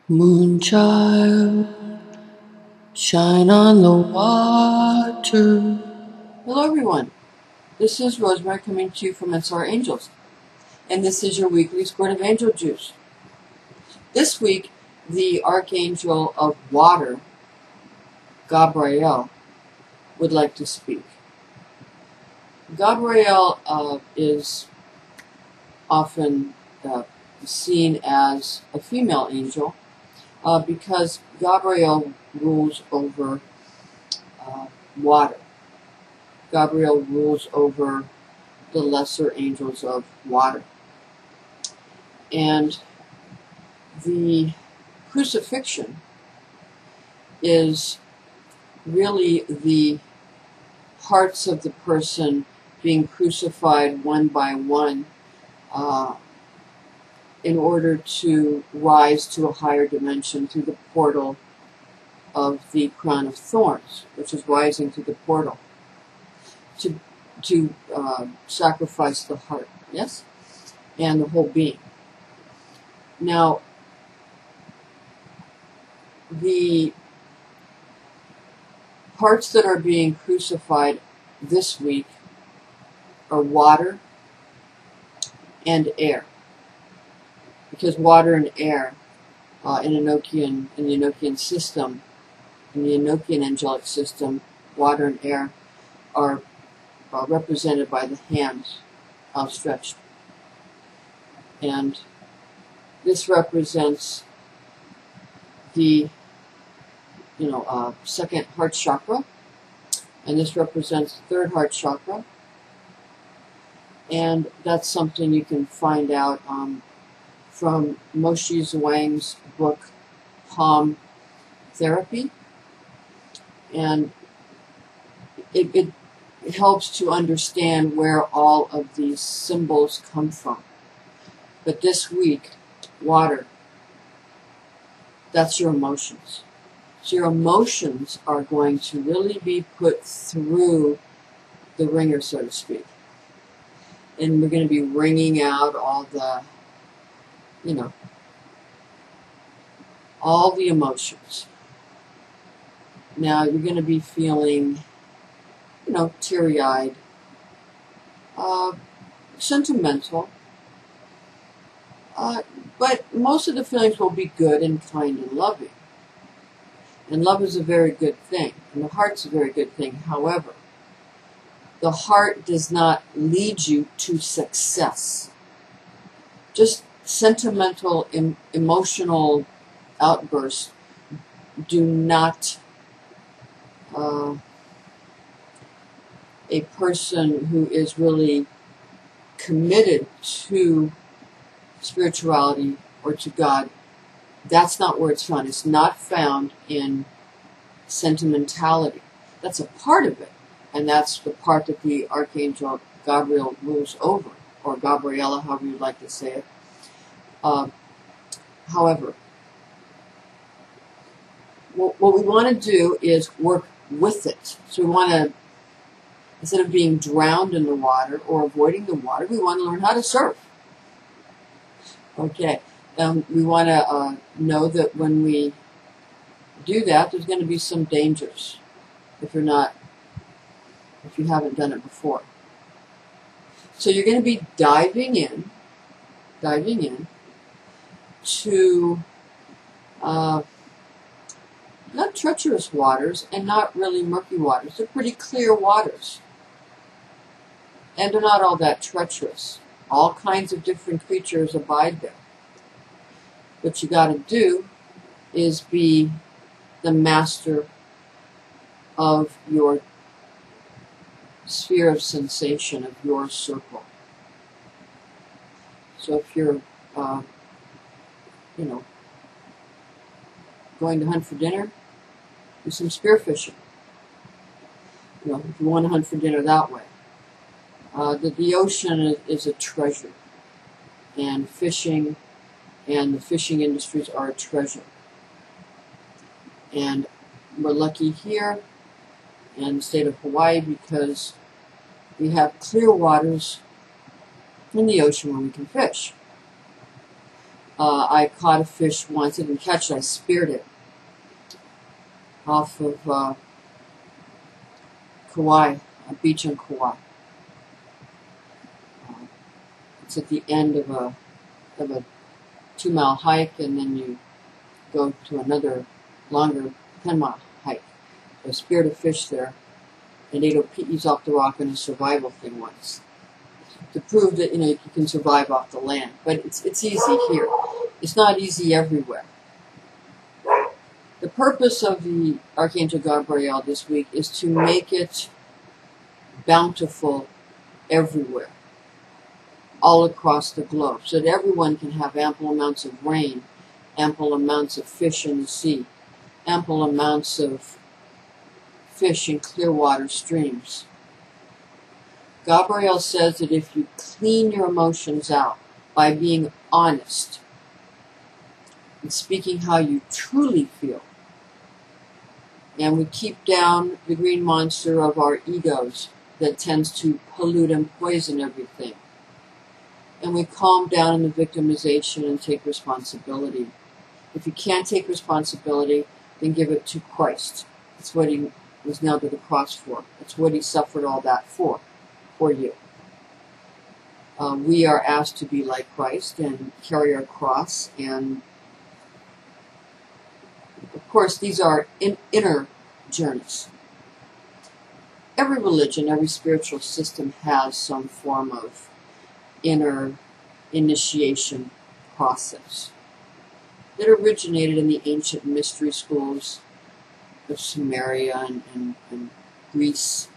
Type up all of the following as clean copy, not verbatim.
Moonchild, shine on the water. Hello everyone, this is Rosemary coming to you from Ansara Angels, and this is your weekly squirt of angel juice. This week, the Archangel of Water, Gabriel, would like to speak. Gabriel is often seen as a female angel, because Gabriel rules over water. Gabriel rules over the lesser angels of water. And the crucifixion is really the hearts of the person being crucified one by one, in order to rise to a higher dimension through the portal of the crown of thorns, which is rising through the portal to sacrifice the heart, yes, and the whole being. Now, the parts that are being crucified this week are water and air. Because water and air in the Enochian system, in the Enochian angelic system, water and air are represented by the hands outstretched. And this represents the second heart chakra, and this represents the third heart chakra. And that's something you can find out from Moshe Zhuang's book, Palm Therapy. And it helps to understand where all of these symbols come from. But this week, water, that's your emotions. So your emotions are going to really be put through the ringer, so to speak. And we're going to be wringing out all the all the emotions. Now you're going to be feeling, teary-eyed, sentimental, but most of the feelings will be good and kind and loving. And love is a very good thing, and the heart's a very good thing. However, the heart does not lead you to success. Just sentimental, emotional outbursts do not a person who is really committed to spirituality or to God, that's not where it's found. It's not found in sentimentality. That's a part of it, and that's the part that the Archangel Gabriel rules over, or Gabriella, however you'd like to say it. However, what we want to do is work with it. So we want to, instead of being drowned in the water or avoiding the water, we want to learn how to surf. Okay, we want to know that when we do that, there's going to be some dangers if you haven't done it before. So you're going to be diving in to not treacherous waters and not really murky waters. They're pretty clear waters. And they're not all that treacherous. All kinds of different creatures abide there. What you got to do is be the master of your sphere of sensation, of your circle. So if you're going to hunt for dinner, do some spearfishing. If you want to hunt for dinner that way. The ocean is a treasure, and fishing and the fishing industries are a treasure. And we're lucky here in the state of Hawaii because we have clear waters in the ocean where we can fish. I caught a fish once. I didn't catch it. I speared it off of Kauai, a beach in Kauai. It's at the end of a 2-mile hike, and then you go to another longer 10-mile hike. So I speared a fish there, and ate peas off the rock in a survival thing once, to prove that you can survive off the land. But it's easy here. It's not easy everywhere. The purpose of the Archangel Gabriel this week is to make it bountiful everywhere, all across the globe, so that everyone can have ample amounts of rain, ample amounts of fish in the sea, ample amounts of fish in clear water streams. Gabriel says that if you clean your emotions out by being honest and speaking how you truly feel, and we keep down the green monster of our egos that tends to pollute and poison everything, and we calm down in the victimization and take responsibility. If you can't take responsibility, then give it to Christ. That's what he was nailed to the cross for. That's what he suffered all that for you. We are asked to be like Christ and carry our cross, and of course these are inner journeys. Every religion, every spiritual system has some form of inner initiation process that originated in the ancient mystery schools of Samaria and Greece.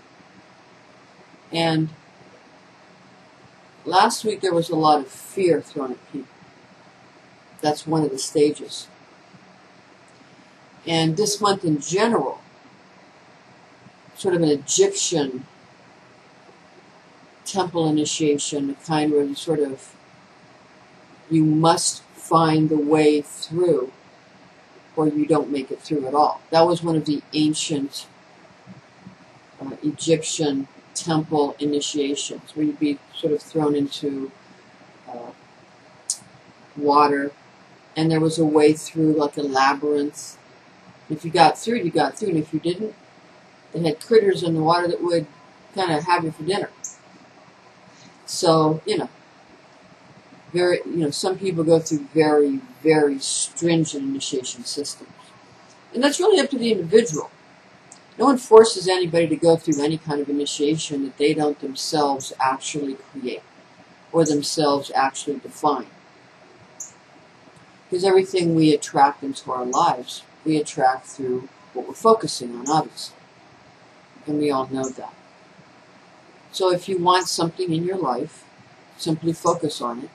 And last week there was a lot of fear thrown at people. That's one of the stages. And this month in general, sort of an Egyptian temple initiation, the kind where you must find the way through, or you don't make it through at all. That was one of the ancient Egyptian temple initiations, where you'd be sort of thrown into water, and there was a way through, like a labyrinth. If you got through, you got through, and if you didn't, they had critters in the water that would kind of have you for dinner. So, some people go through very, very stringent initiation systems. And that's really up to the individual. No one forces anybody to go through any kind of initiation that they don't themselves actually create or themselves actually define. Because everything we attract into our lives, we attract through what we're focusing on, obviously. And we all know that. So if you want something in your life, simply focus on it.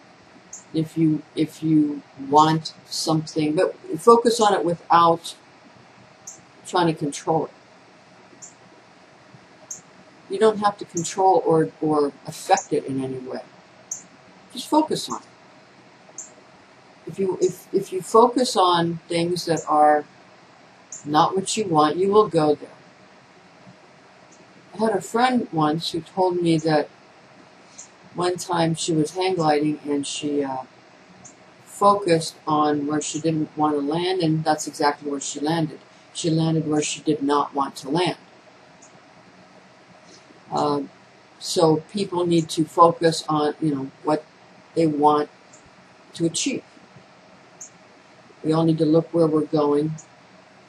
If you want something, but focus on it without trying to control it. You don't have to control or affect it in any way. Just focus on it. If you focus on things that are not what you want, you will go there. I had a friend once who told me that one time she was hang gliding and she focused on where she didn't want to land, and that's exactly where she landed. She landed where she did not want to land. So people need to focus on, what they want to achieve. We all need to look where we're going.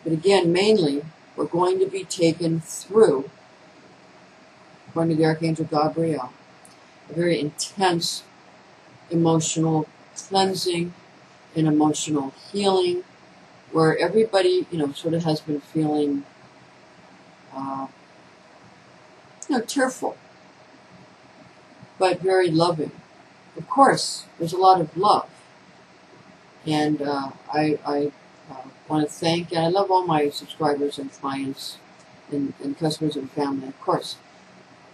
But again, mainly, we're going to be taken through, according to the Archangel Gabriel, a very intense emotional cleansing and emotional healing, where everybody, sort of has been feeling, tearful, but very loving. Of course, there's a lot of love. And I want to thank, and I love all my subscribers and clients and customers and family, of course.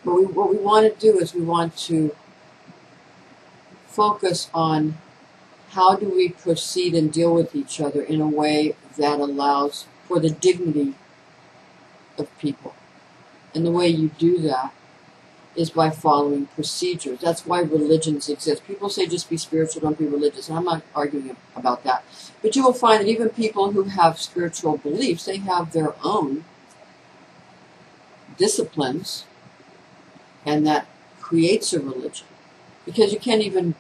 But what we want to do is we want to focus on how do we proceed and deal with each other in a way that allows for the dignity of people. And the way you do that is by following procedures. That's why religions exist. People say just be spiritual, don't be religious. And I'm not arguing about that. But you will find that even people who have spiritual beliefs, they have their own disciplines, and that creates a religion. Because you can't even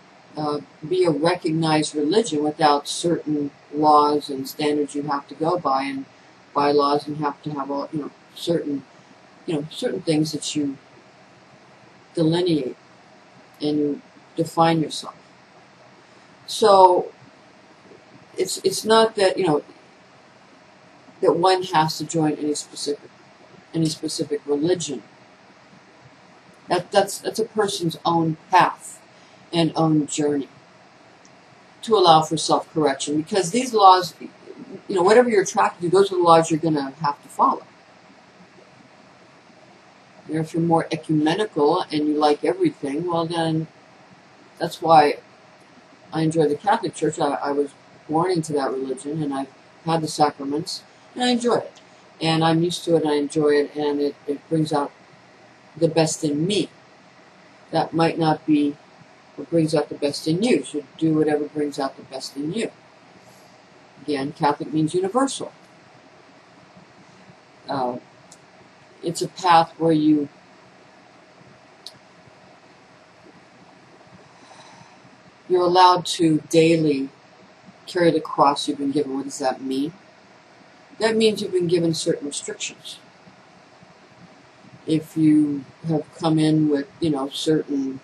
be a recognized religion without certain laws and standards you have to go by, and bylaws, and have to have all, certain things that you delineate and you define yourself. So it's not that that one has to join any specific religion. That's a person's own path and own journey to allow for self-correction, because these laws, whatever you're attracted to, those are the laws you're going to have to follow. If you're more ecumenical and you like everything, well then, that's why I enjoy the Catholic Church. I was born into that religion, and I've had the sacraments, and I enjoy it. And I'm used to it, and I enjoy it, and it brings out the best in me. That might not be what brings out the best in you. You should do whatever brings out the best in you. Again, Catholic means universal. It's a path where you're allowed to daily carry the cross you've been given. What does that mean? That means you've been given certain restrictions. If you have come in with, certain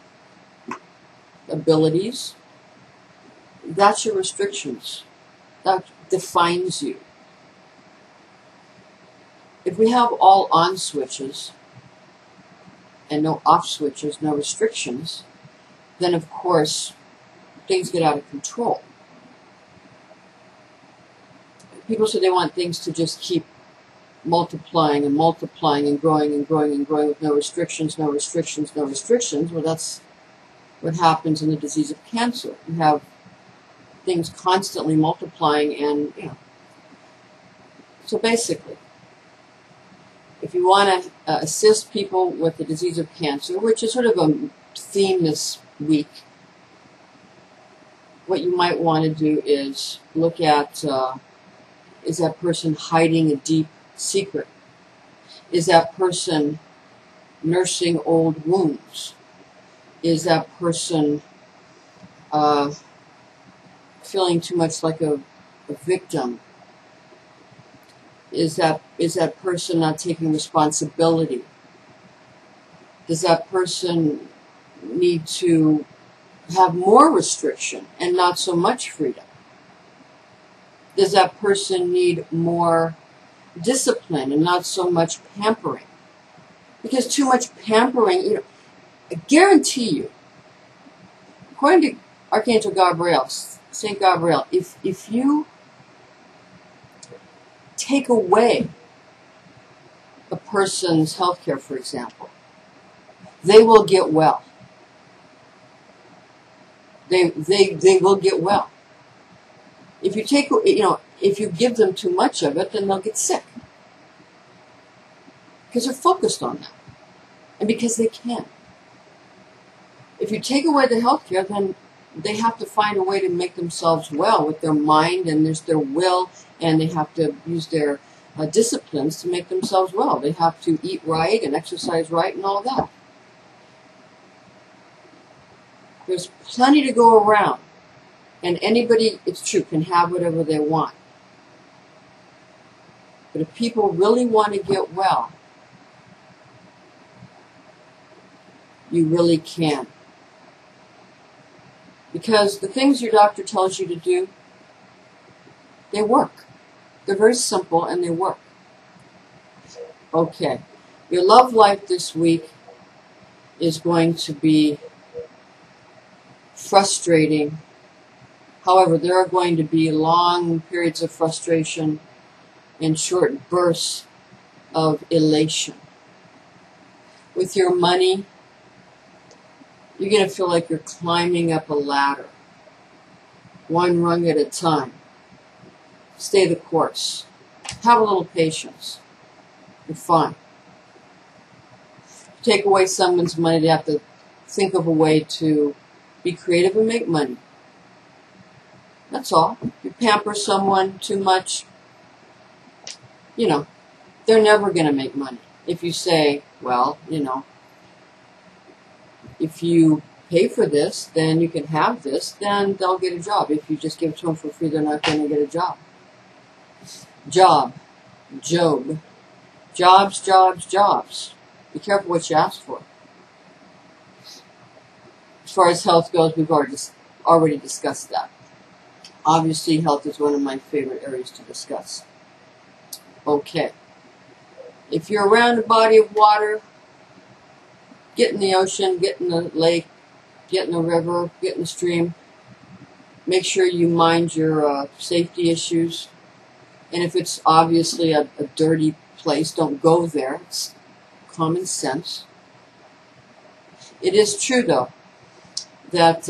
abilities, that's your restrictions. That defines you. If we have all on switches and no off switches, no restrictions, then of course things get out of control. People say they want things to just keep multiplying and multiplying and growing and growing and growing with no restrictions, no restrictions, no restrictions. Well, that's what happens in the disease of cancer. You have things constantly multiplying, and so basically, if you want to assist people with the disease of cancer, which is sort of a theme this week, what you might want to do is look at, is that person hiding a deep secret? Is that person nursing old wounds? Is that person feeling too much like a victim? Is that person not taking responsibility? Does that person need to have more restriction and not so much freedom? Does that person need more discipline and not so much pampering? Because too much pampering, I guarantee you, according to Archangel Gabriel, Saint Gabriel, if you take away a person's health care, for example, they will get well. They will get well. If you take, if you give them too much of it, then they'll get sick. Because they're focused on that. And because they can. If you take away the health care, then they have to find a way to make themselves well with their mind, and there's their will, and they have to use their disciplines to make themselves well. They have to eat right and exercise right and all that. There's plenty to go around. And anybody, it's true, can have whatever they want. But if people really want to get well, you really can. Because the things your doctor tells you to do, they work. They're very simple and they work. Okay. Your love life this week is going to be frustrating. However, there are going to be long periods of frustration and short bursts of elation. With your money, you're going to feel like you're climbing up a ladder, one rung at a time. Stay the course. Have a little patience. You're fine. take away someone's money, they have to think of a way to be creative and make money. That's all. If you pamper someone too much, you know, they're never going to make money. If you say, well, you know, if you pay for this, then you can have this, then they'll get a job. If you just give it to them for free, they're not going to get a job. Job. Job. Jobs, jobs, jobs. Be careful what you ask for. As far as health goes, we've already discussed that. Obviously, health is one of my favorite areas to discuss. Okay. If you're around a body of water, get in the ocean, get in the lake, get in the river, get in the stream. Make sure you mind your safety issues. And if it's obviously a dirty place, don't go there. It's common sense. It is true, though, that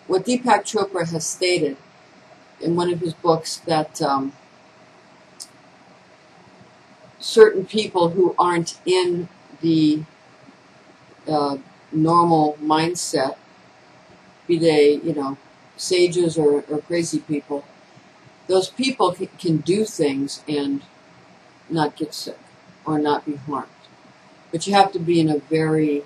what Deepak Chopra has stated in one of his books, that certain people who aren't in the normal mindset, be they, you know, sages or crazy people, those people can do things and not get sick or not be harmed. But you have to be in a very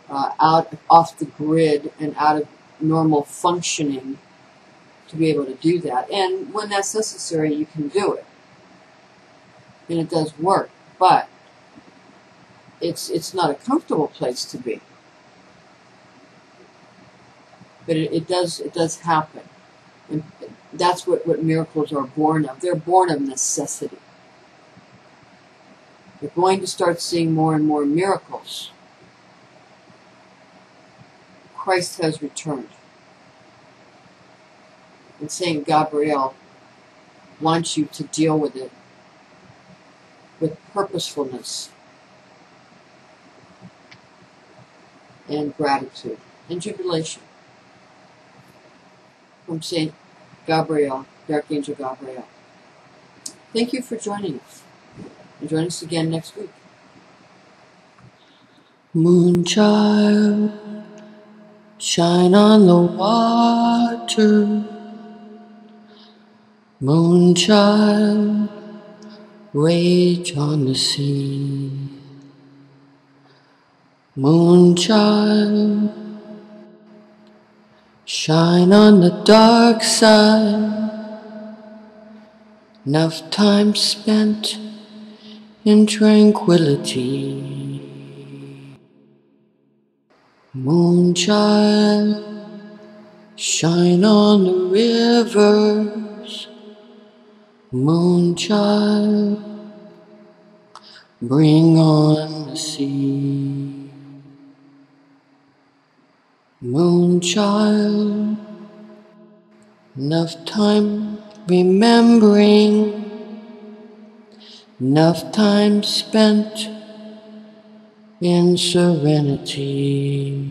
off the grid and out of normal functioning to be able to do that. And when that's necessary, you can do it. And it does work, but it's not a comfortable place to be. But it does happen. And that's what miracles are born of. They're born of necessity. We're going to start seeing more and more miracles. Christ has returned. And Saint Gabriel wants you to deal with it with purposefulness and gratitude and jubilation. From Saint Gabriel, the Archangel Gabriel. Thank you for joining us. And join us again next week. Moonchild, shine on the water. Moonchild, rage on the sea. Moonchild, shine on the dark side. Enough time spent in tranquility. Moonchild, shine on the rivers. Moonchild, bring on the sea. Moonchild, enough time remembering. Enough time spent in serenity.